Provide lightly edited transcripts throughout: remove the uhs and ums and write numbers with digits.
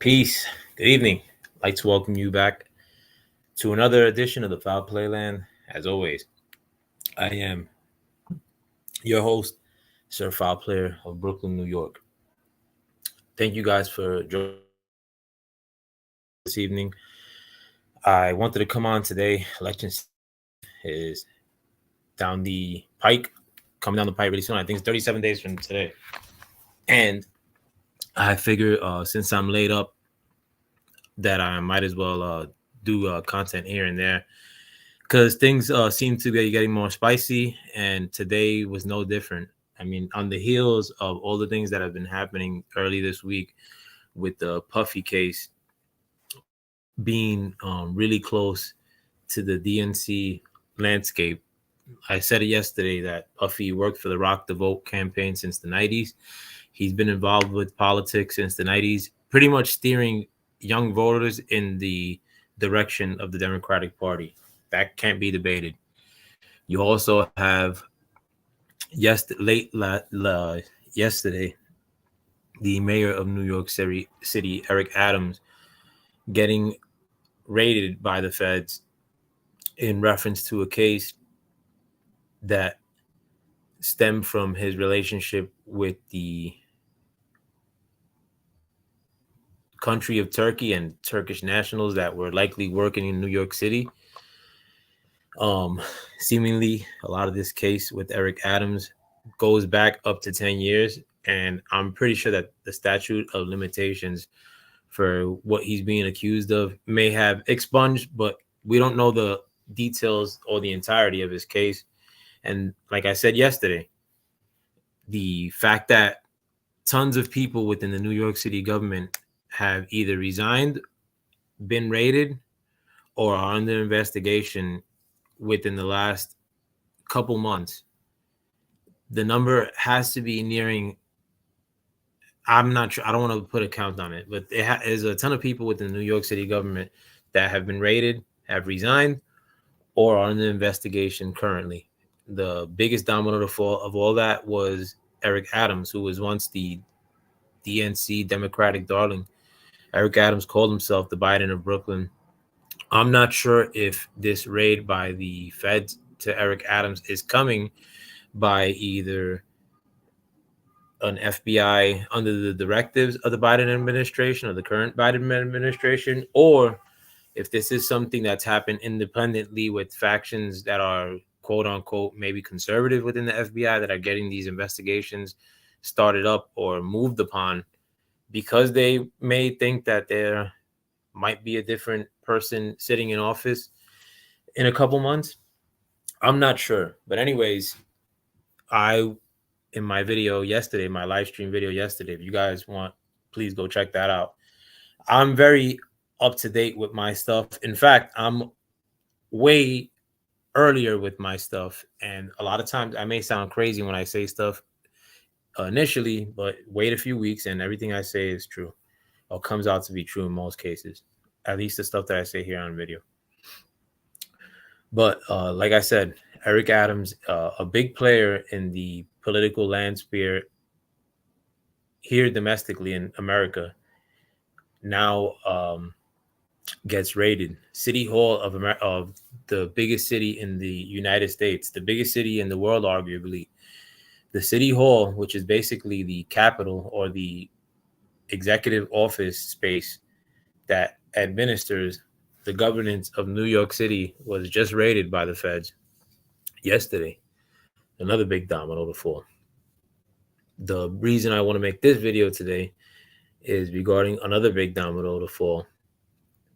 Peace. Good evening. I'd like to welcome you back to another edition of the Foul Playland. As always, I am your host, Sir Foul Player of Brooklyn, New York. Thank you guys for joining this evening. I wanted to come on today. Election is down the pike, coming down the pike really soon. I think it's 37 days from today. And I figure since I'm laid up, that I might as well do content here and there because things seem to be getting more spicy, and today was no different. I mean, on the heels of all the things that have been happening early this week with the Puffy case being really close to the DNC landscape. I said it yesterday that Puffy worked for the Rock the Vote campaign since the 90s. He's been involved with politics since the 90s, pretty much steering young voters in the direction of the Democratic Party. That can't be debated. You also have yesterday, the mayor of New York City, Eric Adams, getting raided by the feds in reference to a case that stemmed from his relationship with the country of Turkey and Turkish nationals that were likely working in New York City. Seemingly, a lot of this case with Eric Adams goes back up to 10 years, and I'm pretty sure that the statute of limitations for what he's being accused of may have expunged, but we don't know the details or the entirety of his case. And like I said yesterday, the fact that tons of people within the New York City government have either resigned, been raided, or are under investigation within the last couple months, the number has to be nearing, I'm not sure, I don't want to put a count on it, but there's a ton of people within the New York City government that have been raided, have resigned, or are under investigation currently. The biggest domino to fall of all that was Eric Adams, who was once the DNC Democratic darling. Eric Adams called himself the Biden of Brooklyn. I'm not sure if this raid by the feds to Eric Adams is coming by either an FBI under the directives of the Biden administration or the current Biden administration, or if this is something that's happened independently with factions that are quote unquote maybe conservative within the FBI that are getting these investigations started up or moved upon because they may think that there might be a different person sitting in office in a couple months. I'm not sure. But anyways, in my video yesterday, my live stream video yesterday, if you guys want, please go check that out. I'm very up to date with my stuff. In fact, I'm way earlier with my stuff. And a lot of times I may sound crazy when I say stuff initially, but wait a few weeks and everything I say is true or comes out to be true in most cases, at least the stuff that I say here on video. But like I said, Eric Adams, a big player in the political landsphere here domestically in America, now gets raided. City Hall of the biggest city in the United States, the biggest city in the world, arguably. The City Hall, which is basically the capital or the executive office space that administers the governance of New York City, was just raided by the feds yesterday. Another big domino to fall. The reason I want to make this video today is regarding another big domino to fall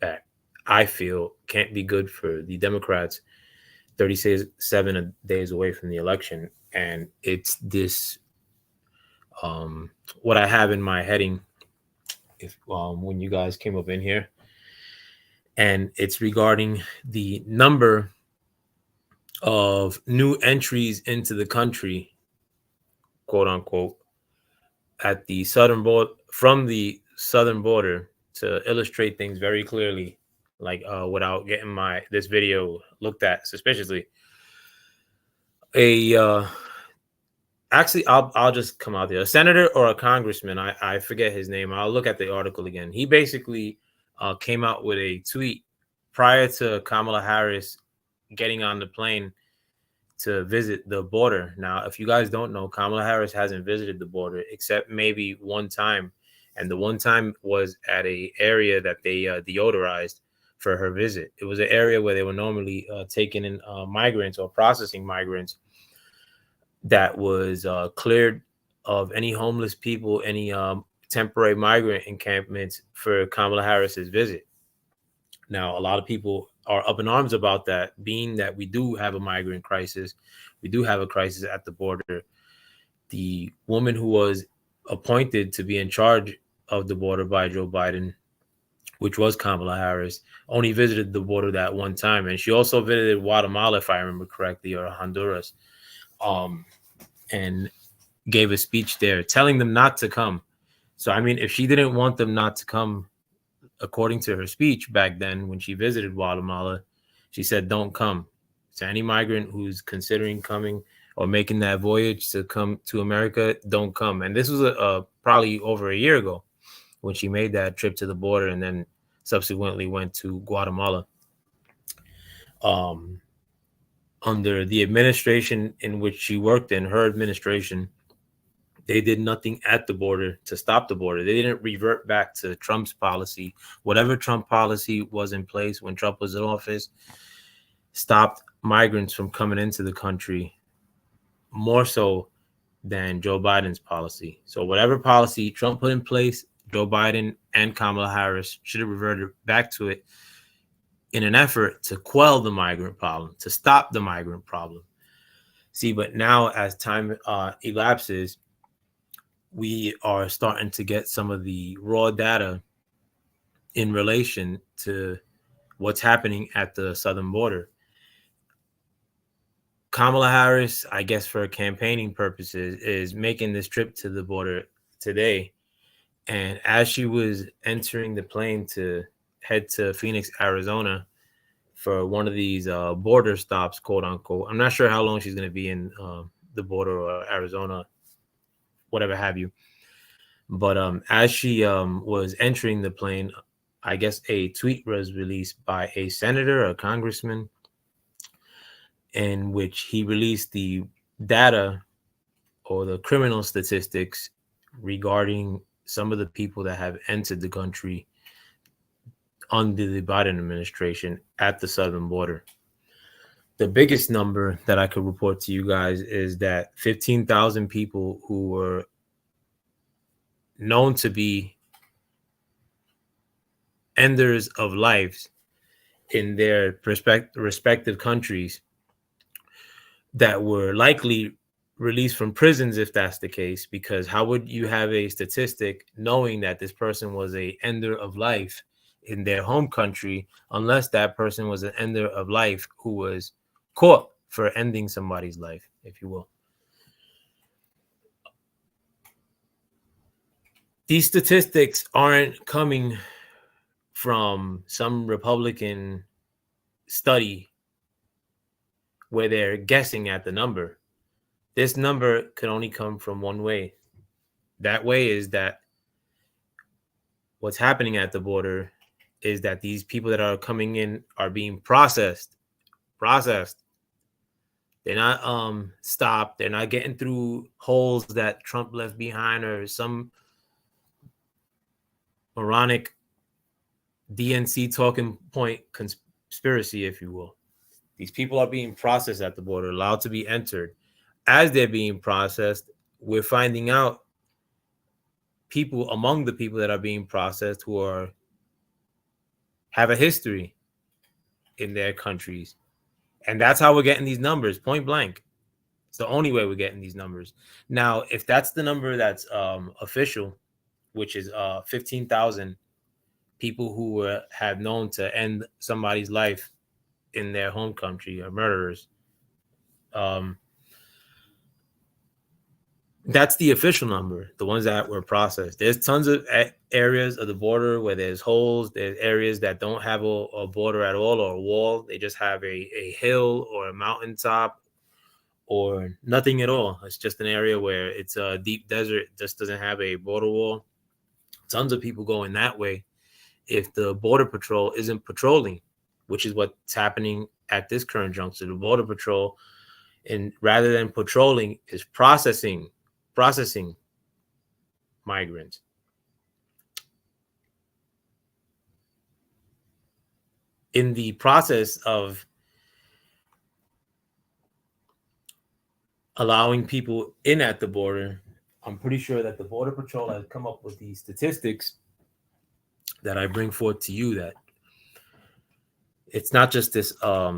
that I feel can't be good for the Democrats 37 days away from the election. And it's this, what I have in my heading if when you guys came up in here. And it's regarding the number of new entries into the country, quote unquote, at the southern border, from the southern border, to illustrate things very clearly, like without getting this video looked at suspiciously. Actually, I'll just come out there. A senator or a congressman, I forget his name. I'll look at the article again. He basically came out with a tweet prior to Kamala Harris getting on the plane to visit the border. Now, if you guys don't know, Kamala Harris hasn't visited the border except maybe one time, and the one time was at a area that they deodorized for her visit. It was an area where they were normally taking in migrants or processing migrants that was cleared of any homeless people, any temporary migrant encampments for Kamala Harris's visit. Now, a lot of people are up in arms about that, being that we do have a migrant crisis. We do have a crisis at the border. The woman who was appointed to be in charge of the border by Joe Biden, which was Kamala Harris, only visited the border that one time. And she also visited Guatemala, if I remember correctly, or Honduras, um, and gave a speech there telling them not to come. So, I mean, if she didn't want them not to come, according to her speech back then when she visited Guatemala, she said, don't come. To any migrant who's considering coming or making that voyage to come to America, don't come. And this was probably over a year ago when she made that trip to the border and then subsequently went to Guatemala. Um, Under the administration in which she worked in, her administration, they did nothing at the border to stop the border. They didn't revert back to Trump's policy. Whatever Trump policy was in place when Trump was in office stopped migrants from coming into the country more so than Joe Biden's policy. So whatever policy Trump put in place, Joe Biden and Kamala Harris should have reverted back to it in an effort to quell the migrant problem, to stop the migrant problem. See, but now as time elapses, we are starting to get some of the raw data in relation to what's happening at the southern border. Kamala Harris, I guess for campaigning purposes, is making this trip to the border today. And as she was entering the plane to head to Phoenix, Arizona for one of these border stops, quote unquote, I'm not sure how long she's going to be in the border or Arizona, whatever have you. But as she was entering the plane, I guess a tweet was released by a senator or congressman in which he released the data or the criminal statistics regarding some of the people that have entered the country under the Biden administration at the southern border. The biggest number that I could report to you guys is that 15,000 people who were known to be enders of lives in their respective countries that were likely released from prisons, if that's the case, because how would you have a statistic knowing that this person was a ender of life in their home country unless that person was an ender of life who was caught for ending somebody's life, if you will. These statistics aren't coming from some Republican study where they're guessing at the number. This number could only come from one way. That way is that what's happening at the border is that these people that are coming in are being processed. They're not stopped. They're not getting through holes that Trump left behind or some moronic DNC talking point conspiracy, if you will. These people are being processed at the border, allowed to be entered. As they're being processed, we're finding out people among the people that are being processed who have a history in their countries. And that's how we're getting these numbers, point blank. It's the only way we're getting these numbers. Now, if that's the number that's official, which is 15,000 people who have known to end somebody's life in their home country or murderers, that's the official number, the ones that were processed. There's tons of areas of the border where there's holes. There's areas that don't have a border at all or a wall. They just have a hill or a mountaintop or nothing at all. It's just an area where it's a deep desert, just doesn't have a border wall. Tons of people going that way if the border patrol isn't patrolling, which is what's happening at this current juncture. The border patrol, and rather than patrolling, is processing migrants. In the process of allowing people in at the border, I'm pretty sure that the border patrol has come up with these statistics that I bring forth to you, that it's not just this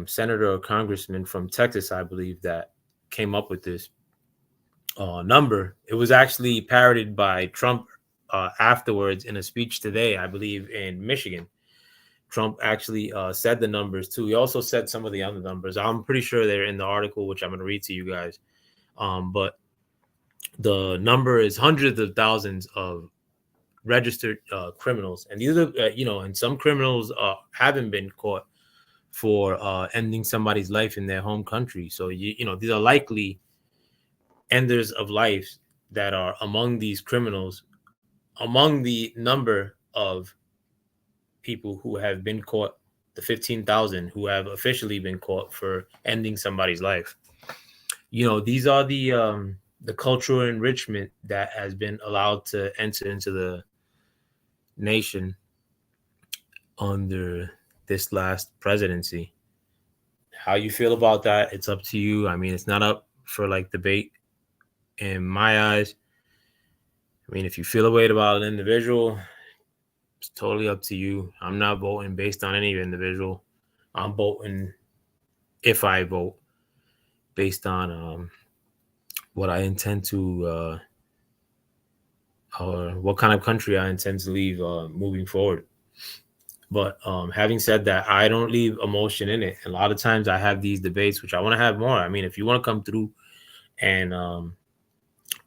senator or congressman from Texas, I believe, that came up with this number. It was actually parroted by Trump afterwards in a speech today, I believe, in Michigan. Trump actually said the numbers too. He also said some of the other numbers. I'm pretty sure they're in the article, which I'm going to read to you guys. But the number is hundreds of thousands of registered criminals, and these are and some criminals haven't been caught for ending somebody's life in their home country. So these are likely enders of life that are among these criminals, among the number of people who have been caught, the 15,000 who have officially been caught for ending somebody's life. These are the cultural enrichment that has been allowed to enter into the nation under this last presidency. How you feel about that, it's up to you. I mean, it's not up for debate in my eyes. I mean, if you feel a way about an individual, it's totally up to you. I'm not voting based on any individual. I'm voting, if I vote, based on what I intend to or what kind of country I intend to leave moving forward. But having said that, I don't leave emotion in it. A lot of times I have these debates, which I want to have more. I mean, if you want to come through and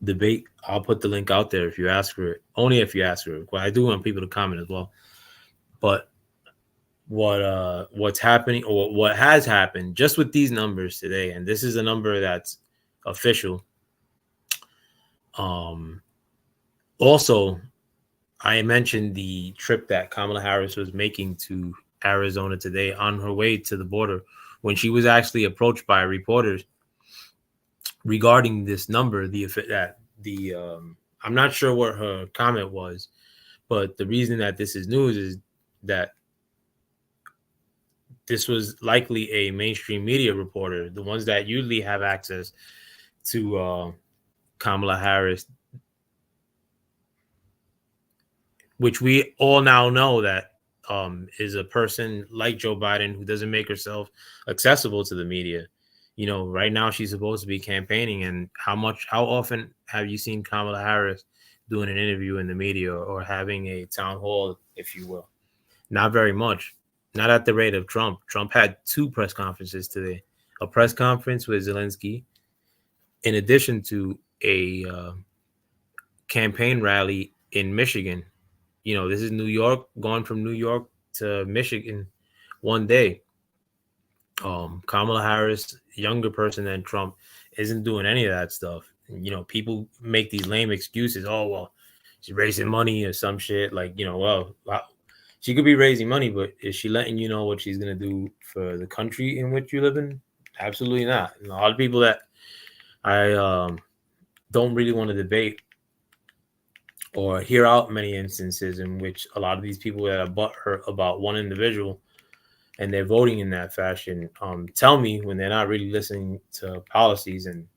debate, I'll put the link out there if you ask for it. Only if you ask for it. Well, I do want people to comment as well. But what's happening, or what has happened just with these numbers today, and this is a number that's official. Also, I mentioned the trip that Kamala Harris was making to Arizona today on her way to the border, when she was actually approached by reporters regarding this number. I'm not sure what her comment was, but the reason that this is news is that this was likely a mainstream media reporter, the ones that usually have access to Kamala Harris, which we all now know that is a person like Joe Biden who doesn't make herself accessible to the media. Right now she's supposed to be campaigning, and how often have you seen Kamala Harris doing an interview in the media or having a town hall, if you will? Not very much. Not at the rate of Trump. Trump had 2 press conferences today. A press conference with Zelensky, in addition to a campaign rally in Michigan. This is New York, going from New York to Michigan one day. Kamala Harris, younger person than Trump, isn't doing any of that stuff. People make these lame excuses. Oh, well, she's raising money or some shit. Well, she could be raising money, but is she letting you know what she's going to do for the country in which you live in? Absolutely not. A lot of people that I don't really want to debate or hear out many instances in which a lot of these people that are butthurt about one individual and they're voting in that fashion tell me when they're not really listening to policies, and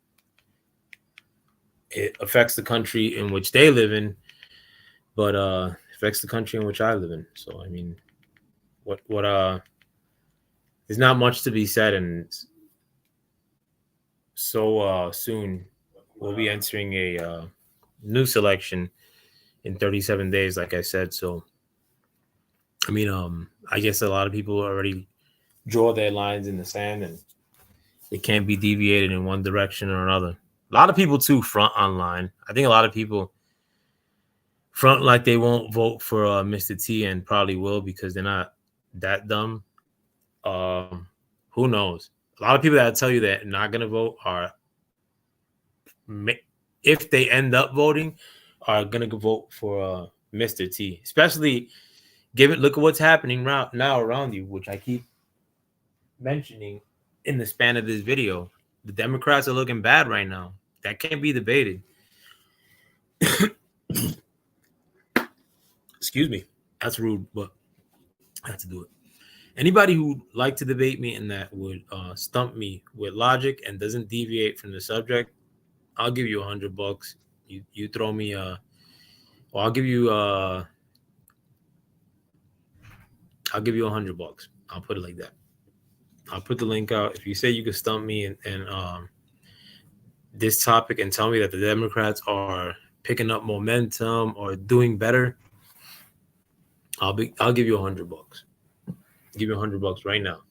it affects the country in which they live in, but affects the country in which I live in. So I mean, what there's not much to be said, and so soon we'll be entering a new selection in 37 days, like I said. So I mean, I guess a lot of people already draw their lines in the sand, and it can't be deviated in one direction or another. A lot of people too front online. I think a lot of people front like they won't vote for Mr. T, and probably will because they're not that dumb. Who knows? A lot of people that tell you that not going to vote are if they end up voting, are gonna vote for Mr. T. Especially given look at what's happening now around you, which I keep mentioning in the span of this video. The Democrats are looking bad right now. That can't be debated. Excuse me. That's rude, but I have to do it. Anybody who'd like to debate me and that would stump me with logic and doesn't deviate from the subject, I'll give you $100. You throw me well, I'll give you $100. I'll put it like that. I'll put the link out. If you say you can stump me and this topic and tell me that the Democrats are picking up momentum or doing better, I'll give you $100. Give you $100 right now.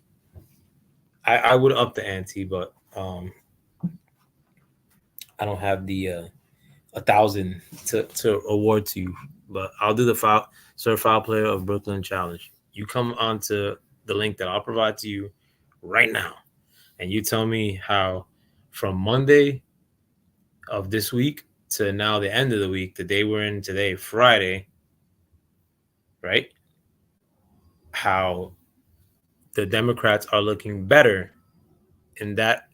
I would up the ante, but I don't have the 1,000 to award to you. But I'll do the certified player of Brooklyn challenge. You come onto the link that I'll provide to you right now, and you tell me how from Monday of this week to now the end of the week, the day we're in today, Friday, right? How the Democrats are looking better in that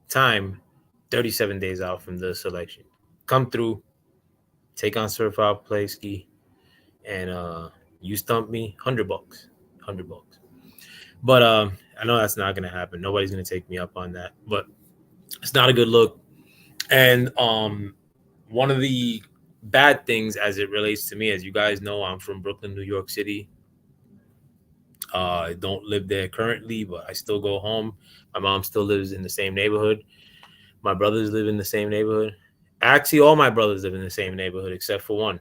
time, 37 days out from this election. Come through, take on certified play ski, and you stump me $100. $100. But I know that's not gonna happen. Nobody's gonna take me up on that. But it's not a good look. And one of the bad things as it relates to me, as you guys know, I'm from Brooklyn, New York City. I don't live there currently, but I still go home. My mom still lives in the same neighborhood. My brothers live in the same neighborhood. Actually, all my brothers live in the same neighborhood except for one.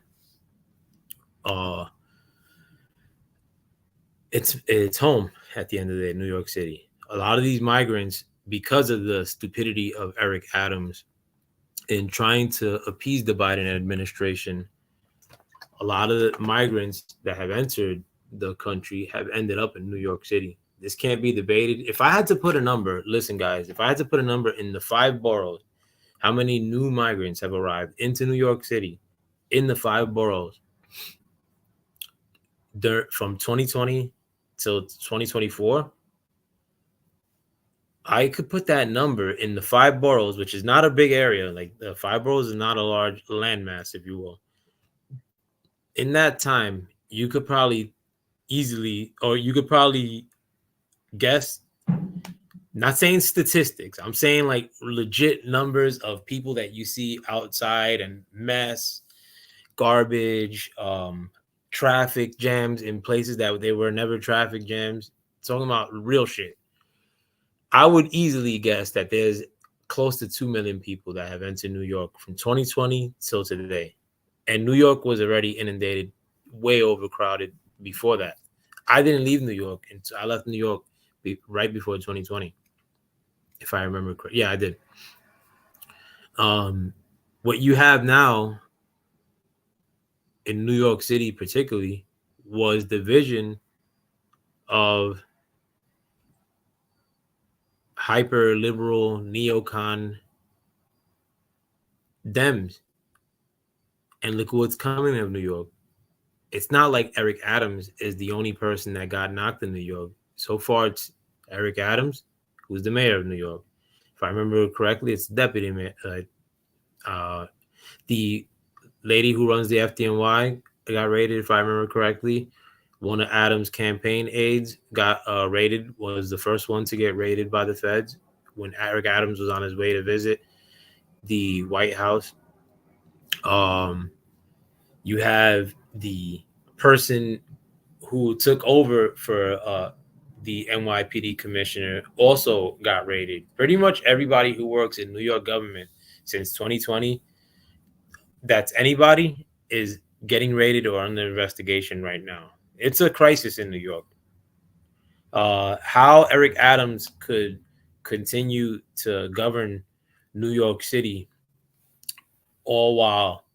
It's home at the end of the day, New York City. A lot of these migrants, because of the stupidity of Eric Adams in trying to appease the Biden administration, a lot of the migrants that have entered the country have ended up in New York City. This can't be debated. If I had to put a number, listen, guys, if I had to put a number in the 5 boroughs, how many new migrants have arrived into New York City in the 5 boroughs from 2020 till 2024, I could put that number in the 5 boroughs, which is not a big area. Like the 5 boroughs is not a large landmass, if you will. In that time, you could probably guess, not saying statistics, I'm saying like legit numbers of people that you see outside and mess, garbage, traffic jams in places that they were never traffic jams. Talking about real shit. I would easily guess that there's close to 2 million people that have entered New York from 2020 till today. And New York was already inundated, way overcrowded before that. I didn't leave New York. I left New York right before 2020, if I remember correctly. Yeah, I did. What you have now in New York City particularly was the vision of hyper liberal neocon Dems. And look what's coming of New York. It's not like Eric Adams is the only person that got knocked in New York. So far, it's Eric Adams, who's the mayor of New York. If I remember correctly, it's deputy mayor. The lady who runs the FDNY got raided, if I remember correctly. One of Adams' campaign aides got raided, was the first one to get raided by the feds when Eric Adams was on his way to visit the White House. You have the person who took over for the NYPD commissioner also got raided. Pretty much everybody who works in New York government since 2020, that's anybody, is getting raided or under investigation right now. It's a crisis in New York. How Eric Adams could continue to govern New York City all while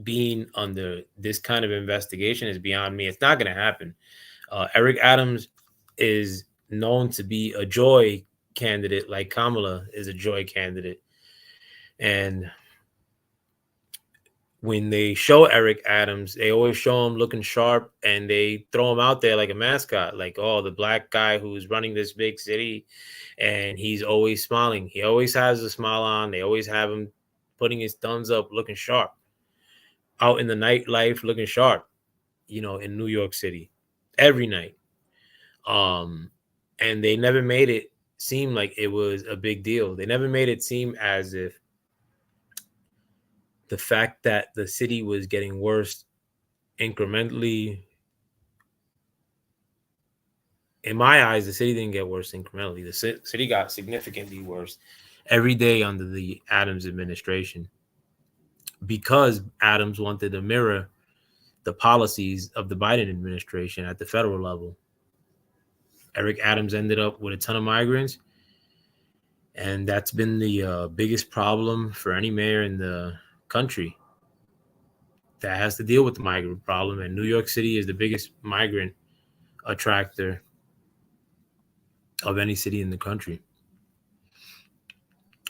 being under this kind of investigation is beyond me. It's not going to happen. Eric Adams is known to be a joy candidate, like Kamala is a joy candidate. And when they show Eric Adams, they always show him looking sharp and they throw him out there like a mascot, like, oh, the black guy who's running this big city, and he's always smiling. He always has a smile on. They always have him putting his thumbs up, looking sharp, out in the nightlife, looking sharp, in New York City every night. Um, and they never made it seem like it was a big deal. They never made it seem as if the fact that the city was getting worse incrementally. In my eyes, the city didn't get worse incrementally. The city got significantly worse every day under the Adams administration, because Adams wanted to mirror the policies of the Biden administration at the federal level. Eric Adams ended up with a ton of migrants, and that's been the biggest problem for any mayor in the country that has to deal with the migrant problem. And New York City is the biggest migrant attractor of any city in the country.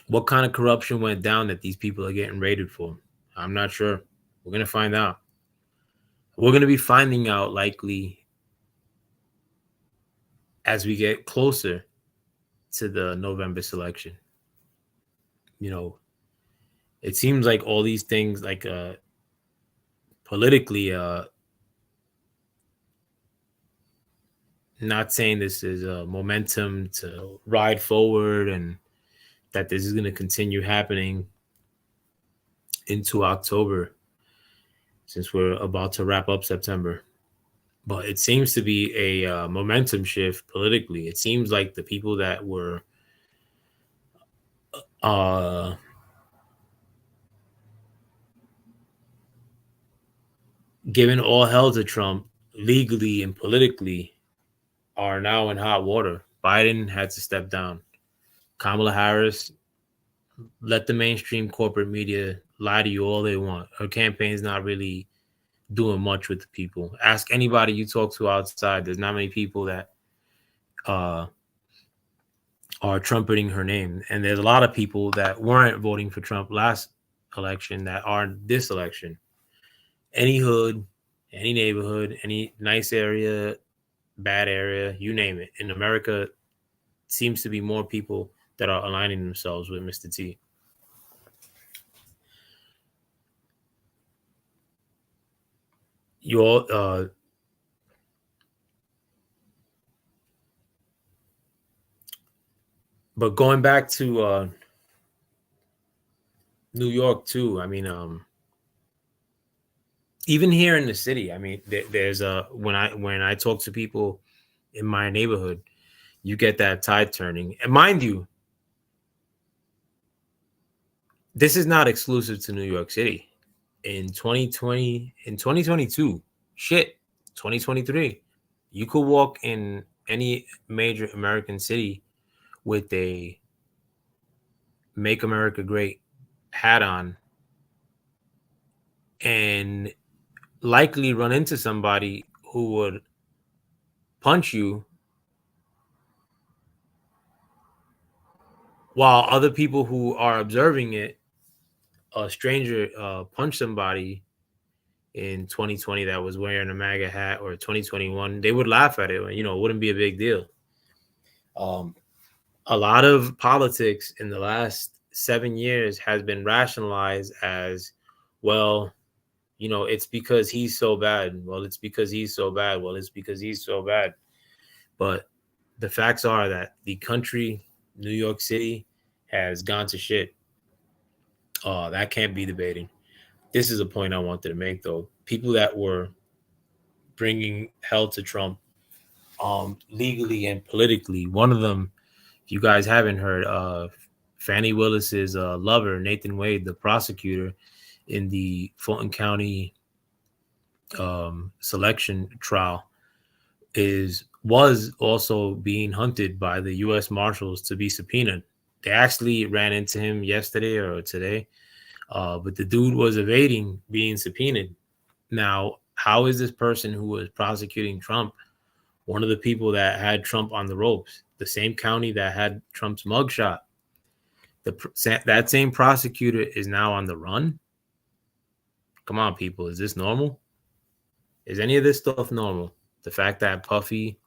What kind of corruption went down that these people are getting raided for? I'm not sure. We're going to find out. We're going to be finding out likely as we get closer to the November selection. It seems like all these things, like politically, not saying this is a momentum to ride forward and that this is going to continue happening into October, since we're about to wrap up September. But it seems to be a momentum shift politically. It seems like the people that were giving all hell to Trump legally and politically are now in hot water. Biden had to step down. Kamala Harris, let the mainstream corporate media lie to you all they want. Her campaign's not really doing much with the people. Ask anybody you talk to outside. There's not many people that are trumpeting her name. And there's a lot of people that weren't voting for Trump last election that are this election. Any hood, any neighborhood, any nice area, bad area, you name it. In America, seems to be more people that are aligning themselves with Mr. T. You all, but going back to New York too. I mean, even here in the city, I mean, there's when I talk to people in my neighborhood, you get that tide turning. And mind you, this is not exclusive to New York City. In 2020, in 2022, 2023, you could walk in any major American city with a "Make America Great" hat on and likely run into somebody who would punch you, while other people who are observing it, a stranger punched somebody in 2020 that was wearing a MAGA hat, or 2021, they would laugh at it. It wouldn't be a big deal. A lot of politics in the last 7 years has been rationalized as, well, it's because he's so bad. Well, it's because he's so bad. Well, it's because he's so bad. But the facts are that the country, New York City, has gone to shit. That can't be debating. This is a point I wanted to make, though. People that were bringing hell to Trump, legally and politically. One of them, if you guys haven't heard, Fannie Willis's lover, Nathan Wade, the prosecutor in the Fulton County selection trial, was also being hunted by the U.S. Marshals to be subpoenaed. They actually ran into him yesterday or today, but the dude was evading being subpoenaed. Now, how is this person who was prosecuting Trump one of the people that had Trump on the ropes? The same county that had Trump's mugshot. That same prosecutor is now on the run. Come on, people. Is this normal? Is any of this stuff normal? The fact that Puffy,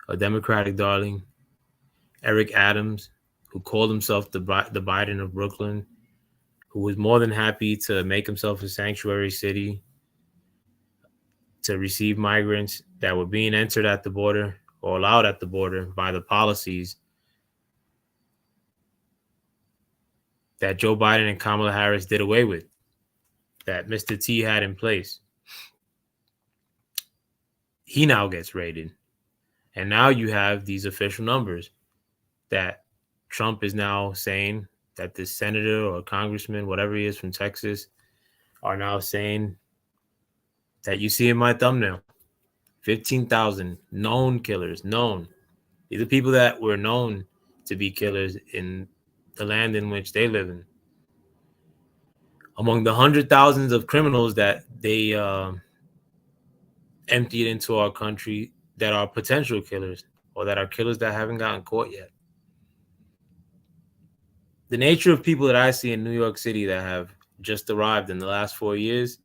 a Democratic darling, Eric Adams, who called himself the Biden of Brooklyn, who was more than happy to make himself a sanctuary city to receive migrants that were being entered at the border or allowed at the border by the policies that Joe Biden and Kamala Harris did away with, that Mr. T had in place. He now gets raided. And now you have these official numbers that Trump is now saying that this senator or congressman, whatever he is from Texas, are now saying that you see in my thumbnail 15,000 known killers, known. These are people that were known to be killers in the land in which they live in. Among the 100,000s of criminals that they emptied into our country that are potential killers or that are killers that haven't gotten caught yet. The nature of people that I see in New York City that have just arrived in the last 4 years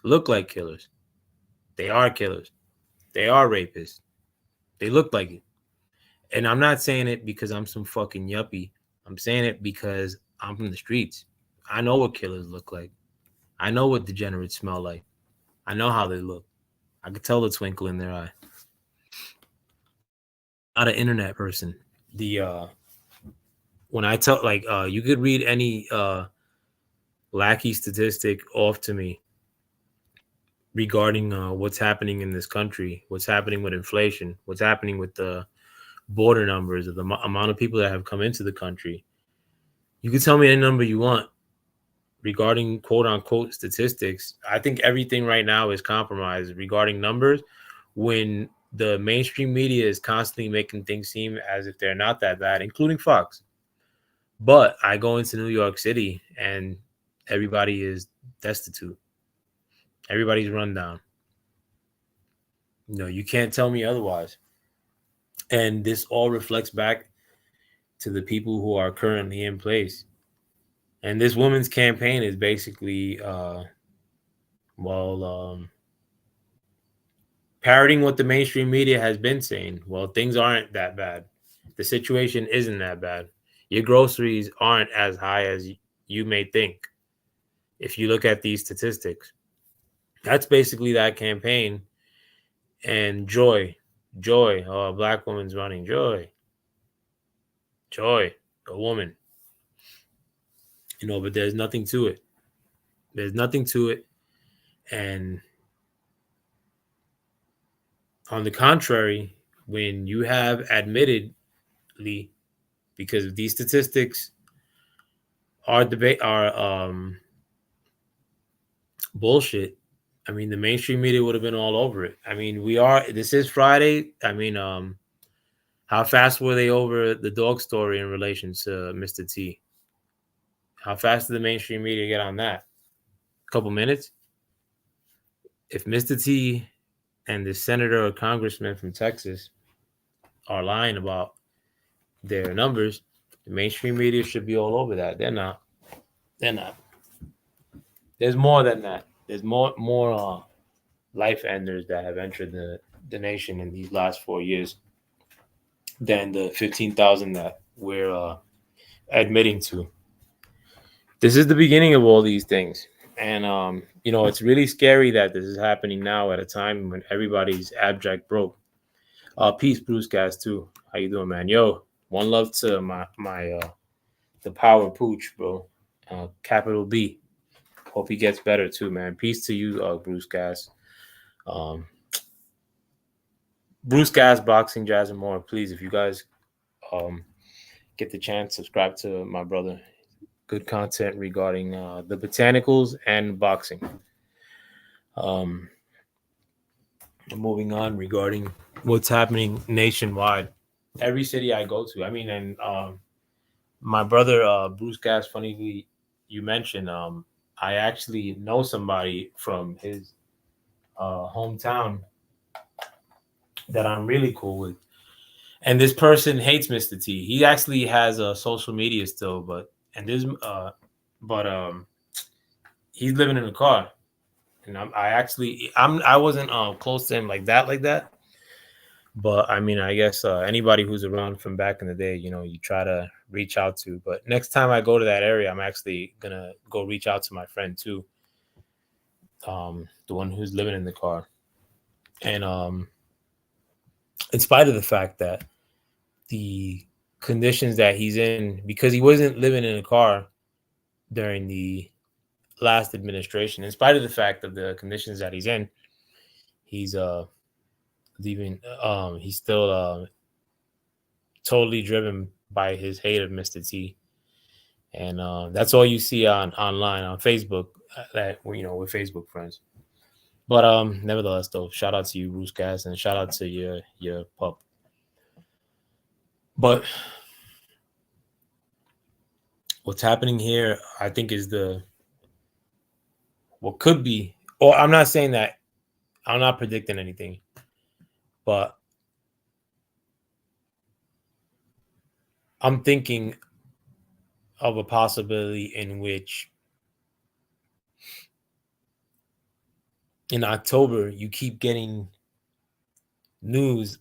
look like killers. They are killers. They are rapists. They look like it. And I'm not saying it because I'm some fucking yuppie. I'm saying it because I'm from the streets. I know what killers look like. I know what degenerates smell like. I know how they look. I could tell the twinkle in their eye. Not an internet person. When I tell you could read any lackey statistic off to me regarding what's happening in this country, what's happening with inflation, what's happening with the border numbers of the amount of people that have come into the country. You can tell me any number you want regarding quote unquote statistics. I think everything right now is compromised regarding numbers when the mainstream media is constantly making things seem as if they're not that bad, including Fox. But I go into New York City and everybody is destitute. Everybody's run down. You can't tell me otherwise. And this all reflects back to the people who are currently in place. And this woman's campaign is basically, parroting what the mainstream media has been saying. Well, things aren't that bad. The situation isn't that bad. Your groceries aren't as high as you may think if you look at these statistics. That's basically that campaign. And joy, oh, a black woman's running. Joy, a woman. But there's nothing to it. There's nothing to it. And on the contrary, when you have admittedly, because these statistics are bullshit. I mean, the mainstream media would have been all over it. I mean, this is Friday. I mean, how fast were they over the dog story in relation to Mr. T? How fast did the mainstream media get on that? A couple minutes? If Mr. T and the senator or congressman from Texas are lying about their numbers, the mainstream media should be all over that. They're not. There's more than that. There's more life enders that have entered the nation in these last 4 years than the 15,000 that we're admitting to. This is the beginning of all these things. And, it's really scary that this is happening now at a time when everybody's abject broke. Peace, Bruce Gas, too. How you doing, man? Yo, one love to my the power pooch, bro. Capital B. Hope he gets better, too, man. Peace to you, Bruce Gas. Bruce Gas, Boxing, Jazz, and more. Please, if you guys get the chance, subscribe to my brother. Good content regarding the botanicals and boxing. Moving on regarding what's happening nationwide. Every city I go to, I mean, and my brother Bruce Gas, funnily you mentioned, I actually know somebody from his hometown that I'm really cool with. And this person hates Mr. T. He actually has a social media still, but he's living in a car, and I wasn't close to him like that. But I mean, I guess anybody who's around from back in the day, you try to reach out to. But next time I go to that area, I'm actually gonna go reach out to my friend too, the one who's living in the car. And in spite of the fact that the conditions that he's in, because he wasn't living in a car during the last administration, in spite of the fact of the conditions that he's in, he's leaving. He's still totally driven by his hate of Mr. T, and that's all you see on online on Facebook. That we're Facebook friends. But nevertheless, though, shout out to you, Bruce Gas, and shout out to your pup. But what's happening here, I think, is the what could be. Or I'm not saying that. I'm not predicting anything, but I'm thinking of a possibility in which in October you keep getting news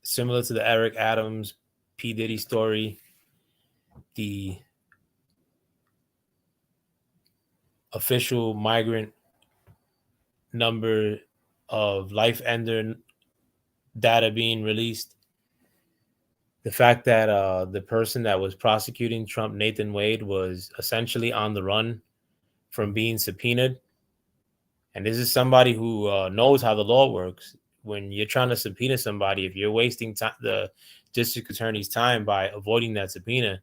similar to the Eric Adams P. Diddy story, the official migrant number of life ender data being released, the fact that the person that was prosecuting Trump, Nathan Wade, was essentially on the run from being subpoenaed. And this is somebody who knows how the law works. When you're trying to subpoena somebody, if you're wasting the district attorney's time by avoiding that subpoena,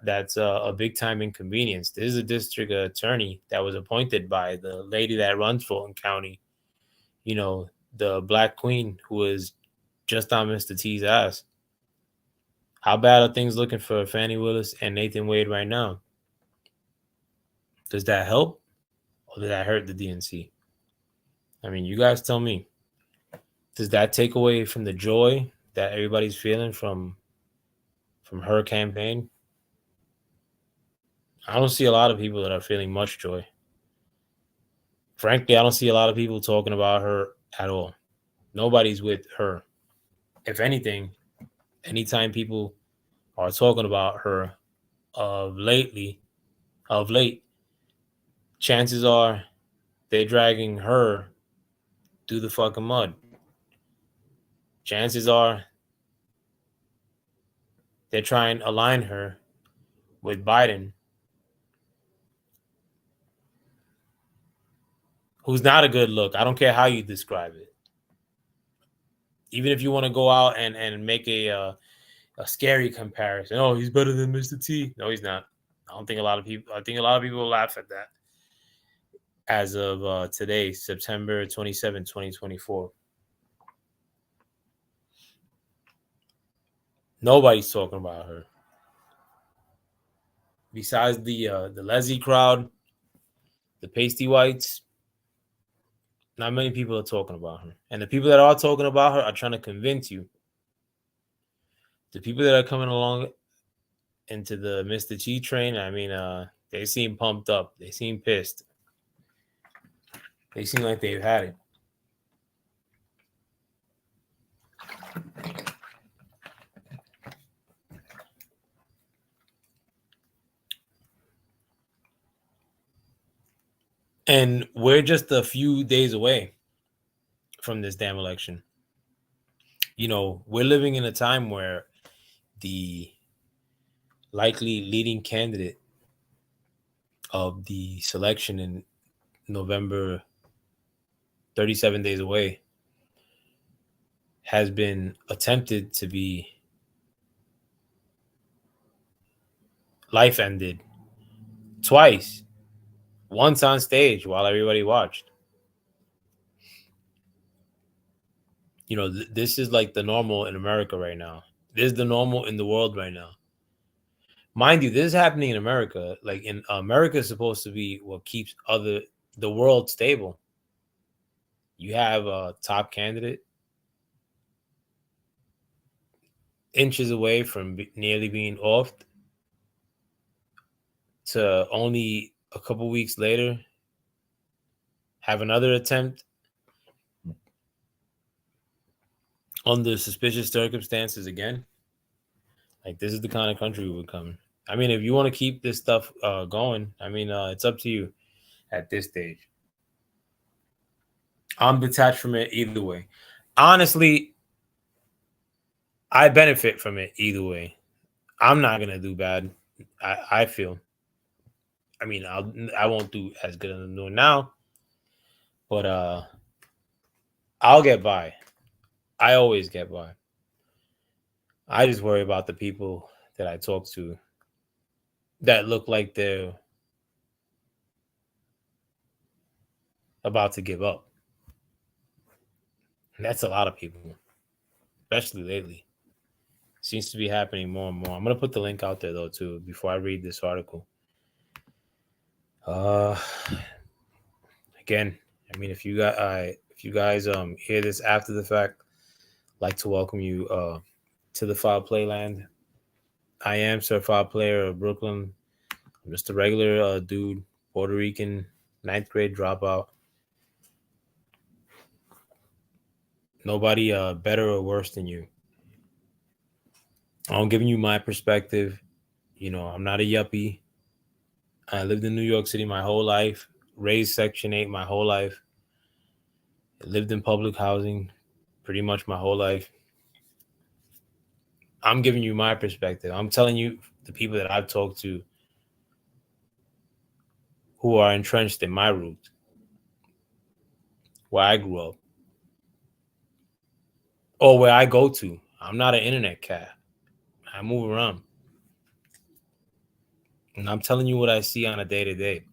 that's a big time inconvenience. This is a district attorney that was appointed by the lady that runs Fulton County, the Black Queen who is just on Mr. T's ass. How bad are things looking for Fannie Willis and Nathan Wade right now? Does that help or does that hurt the DNC? I mean, you guys tell me. Does that take away from the joy that everybody's feeling from her campaign? I don't see a lot of people that are feeling much joy. Frankly, I don't see a lot of people talking about her at all. Nobody's with her. If anything, anytime people are talking about her of late, chances are they're dragging her through the fucking mud. Chances are they're trying to align her with Biden, who's not a good look. I don't care how you describe it. Even if you want to go out and make a scary comparison. Oh, he's better than Mr. T. No, he's not. I think a lot of people will laugh at that as of today, September 27, 2024. Nobody's talking about her. Besides the Leslie crowd, the pasty whites, not many people are talking about her. And the people that are talking about her are trying to convince you. The people that are coming along into the Mr. T train, I mean, they seem pumped up. They seem pissed. They seem like they've had it. And we're just a few days away from this damn election. We're living in a time where the likely leading candidate of the selection in November, 37 days away, has been attempted to be life ended twice. Once on stage while everybody watched. This is like the normal in America right now. This is the normal in the world right now. Mind you, this is happening in America. Like in America is supposed to be what keeps the world stable. You have a top candidate inches away from nearly being offed. to only a couple weeks later have another attempt under suspicious circumstances again. Like, this is the kind of country we become. I mean, if you want to keep this stuff going, I mean, it's up to you at this stage. I'm detached from it either way. Honestly, I benefit from it either way. I'm not gonna do bad. I feel. I mean, I won't do as good as I'm doing now, but I'll get by. I always get by. I just worry about the people that I talk to that look like they're about to give up. And that's a lot of people, especially lately. Seems to be happening more and more. I'm gonna put the link out there though too before I read this article. Uh, Again, I mean, if you guys hear this after the fact, I'd like to welcome you to the Foul Playland. I am Sir Foul Player of Brooklyn. I'm just a regular dude, Puerto Rican, ninth grade dropout. Nobody better or worse than you. I'm giving you my perspective. You know, I'm not a yuppie. I lived in New York City my whole life, raised Section 8 my whole life, lived in public housing pretty much my whole life. I'm giving you my perspective. I'm telling you the people that I've talked to who are entrenched in my roots, where I grew up, or where I go to. I'm not an internet cat. I move around. And I'm telling you what I see on a day to day.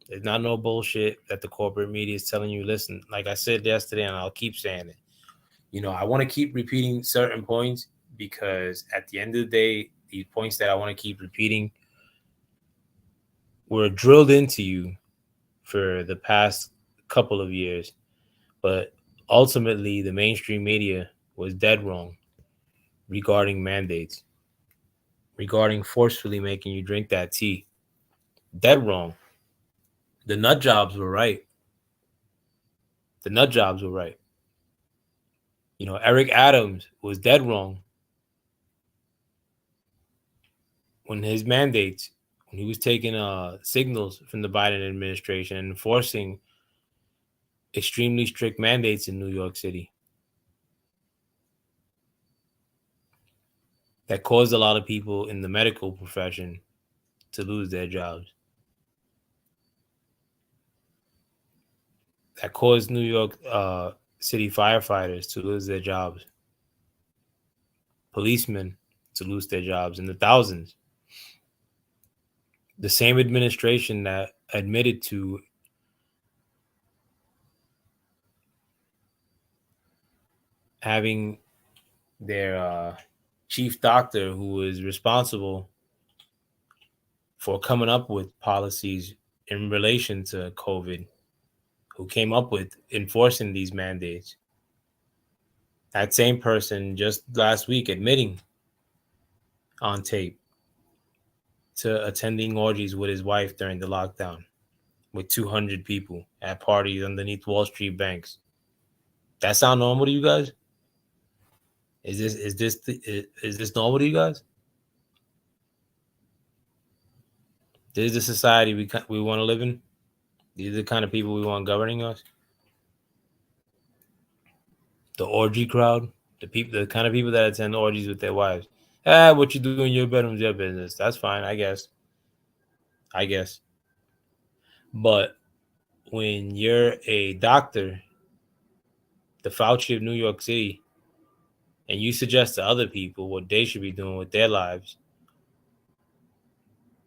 There's not no bullshit that the corporate media is telling you. Listen, like I said yesterday, and I'll keep saying it. You know, I want to keep repeating certain points because at the end of the day, these points that I want to keep repeating were drilled into you for the past couple of years. But ultimately, the mainstream media was dead wrong regarding mandates, regarding forcefully making you drink that tea. Dead wrong. The nut jobs were right. The nut jobs were right. You know, Eric Adams was dead wrong when his mandates, when he was taking signals from the Biden administration and enforcing extremely strict mandates in New York City that caused a lot of people in the medical profession to lose their jobs. That caused New York City firefighters to lose their jobs, policemen to lose their jobs in the thousands. The same administration that admitted to having their chief doctor, who was responsible for coming up with policies in relation to COVID, who came up with enforcing these mandates. That same person just last week admitting on tape to attending orgies with his wife during the lockdown with 200 people at parties underneath Wall Street banks. That sound normal to you guys? Is this normal to you guys? This is the society we want to live in. These are the kind of people we want governing us. The orgy crowd, the kind of people that attend orgies with their wives. What you do in your bedroom's your business. That's fine, I guess. I guess. But when you're a doctor, the Fauci of New York City, and you suggest to other people what they should be doing with their lives,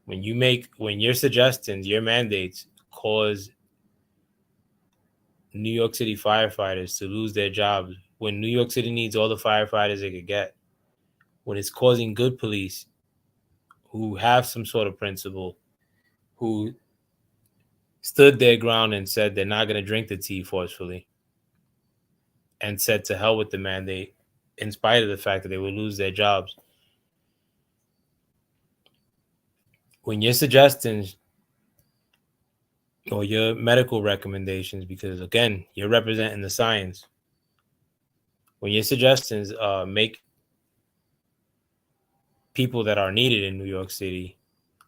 when your suggestions, your mandates cause New York City firefighters to lose their jobs, when New York City needs all the firefighters they could get, when it's causing good police who have some sort of principle, who stood their ground and said they're not going to drink the tea forcefully, and said to hell with the mandate, in spite of the fact that they would lose their jobs. when you're suggesting or your medical recommendations, because again, you're representing the science. When your suggestions make people that are needed in New York City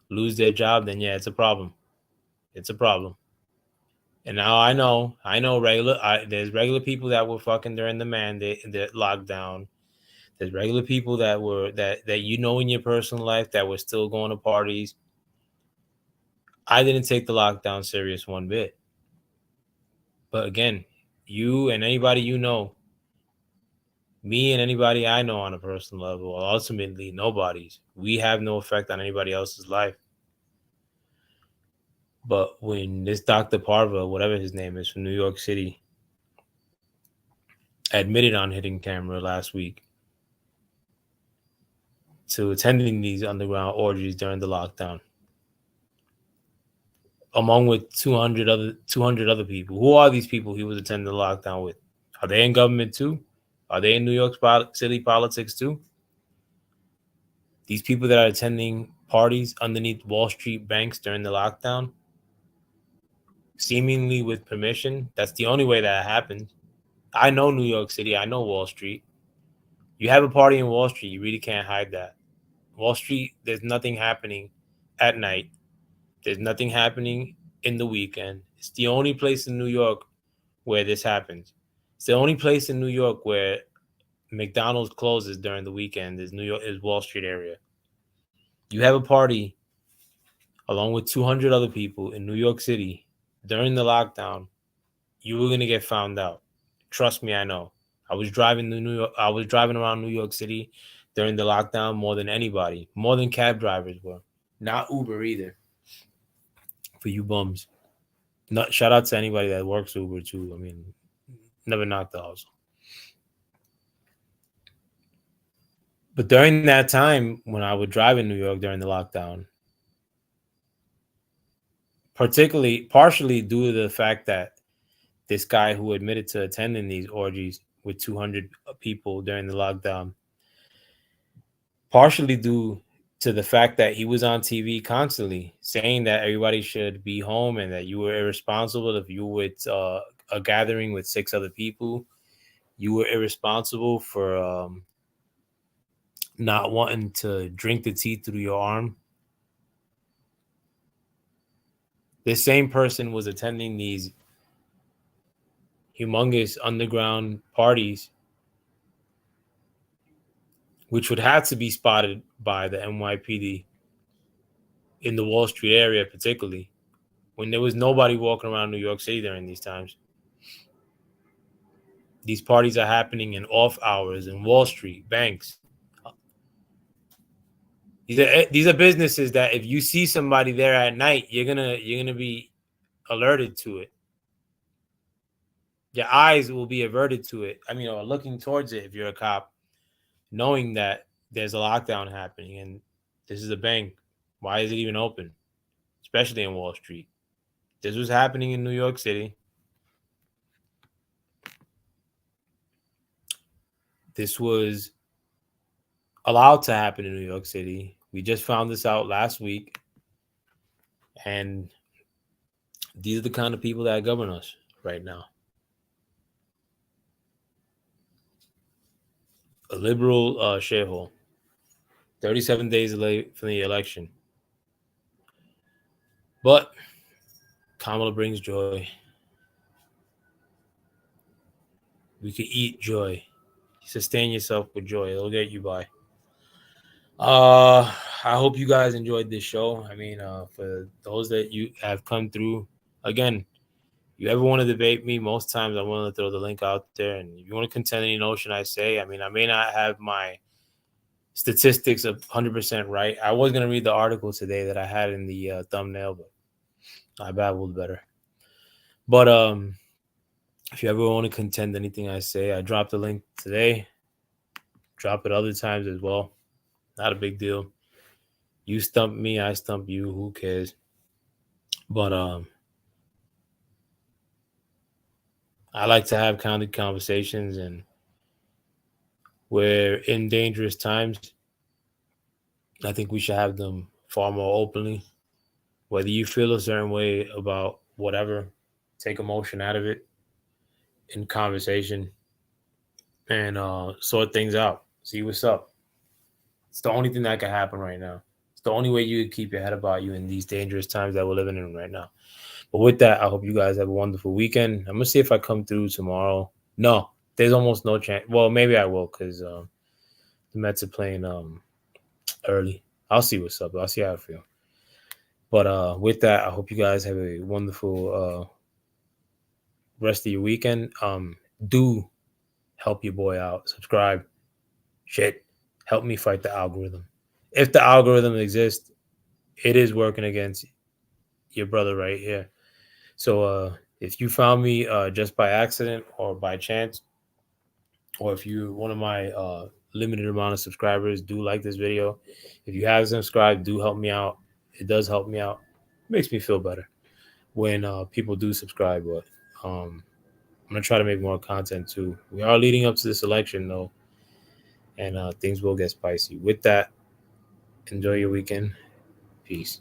lose their job, then yeah, it's a problem. It's a problem. And now I know there's regular people that were fucking during the lockdown. There's regular people that you know in your personal life that were still going to parties. I didn't take the lockdown serious one bit. But again, you and anybody you know, me and anybody I know on a personal level, ultimately nobody's. We have no effect on anybody else's life. But when this Dr. Parva, whatever his name is, from New York City, admitted on Hidden Camera last week to attending these underground orgies during the lockdown, among with 200 other people. Who are these people he was attending the lockdown with? Are they in government too? Are they in New York City politics too? These people that are attending parties underneath Wall Street banks during the lockdown, seemingly with permission. That's the only way that happened. I know New York City. I know Wall Street. You have a party in Wall Street, you really can't hide that. Wall Street, there's nothing happening at night. There's nothing happening in the weekend. It's the only place in New York where this happens. It's the only place in New York where McDonald's closes during the weekend is Wall Street area. You have a party along with 200 other people in New York City during the lockdown, you were gonna get found out. Trust me, I know. I was driving around New York City during the lockdown more than anybody, more than cab drivers were. Not Uber either. For you bums. Not shout out to anybody that works Uber too. I mean, never knocked the hustle. But during that time when I would drive in New York during the lockdown, partially due to the fact that this guy who admitted to attending these orgies with 200 people during the lockdown, partially due to the fact that he was on TV constantly saying that everybody should be home and that you were irresponsible if you were with a gathering with 6 other people. You were irresponsible for not wanting to drink the tea through your arm. This same person was attending these humongous underground parties, which would have to be spotted by the NYPD in the Wall Street area, particularly when there was nobody walking around New York City during these times. These parties are happening in off hours in Wall Street, banks. These are businesses that if you see somebody there at night, you're gonna be alerted to it. Your eyes will be averted to it. I mean, or looking towards it if you're a cop, knowing that there's a lockdown happening and this is a bank. Why is it even open? Especially in Wall Street. This was happening in New York City. This was allowed to happen in New York City. We just found this out last week. And these are the kind of people that govern us right now. A liberal shithole. 37 days late from the election. But Kamala brings joy. We could eat joy. Sustain yourself with joy. It'll get you by. I hope you guys enjoyed this show. I mean, for those that you have come through, again, you ever want to debate me, most times I'm willing to throw the link out there. And if you want to contend any notion I say, I mean, I may not have my statistics of 100% right. I was going to read the article today that I had in the thumbnail, but I babbled better. But if you ever want to contend anything I say, I dropped the link today. Drop it other times as well. Not a big deal. You stump me, I stump you. Who cares? But I like to have candid conversations, and we're in dangerous times. I think we should have them far more openly. Whether you feel a certain way about whatever, take emotion out of it in conversation and sort things out. See what's up. It's the only thing that can happen right now. It's the only way you can keep your head about you in these dangerous times that we're living in right now. But with that, I hope you guys have a wonderful weekend. I'm gonna see if I come through tomorrow. No, there's almost no chance. Well, maybe I will because the Mets are playing early. I'll see what's up. I'll see how I feel. But with that, I hope you guys have a wonderful rest of your weekend. Do help your boy out. Subscribe. Shit. Help me fight the algorithm. If the algorithm exists, it is working against your brother right here. So if you found me just by accident or by chance, or if you're one of my limited amount of subscribers, do like this video. If you haven't subscribed, do help me out. It does help me out. It makes me feel better when people do subscribe. But I'm gonna try to make more content too. We are leading up to this election though, and things will get spicy. With that, enjoy your weekend. Peace.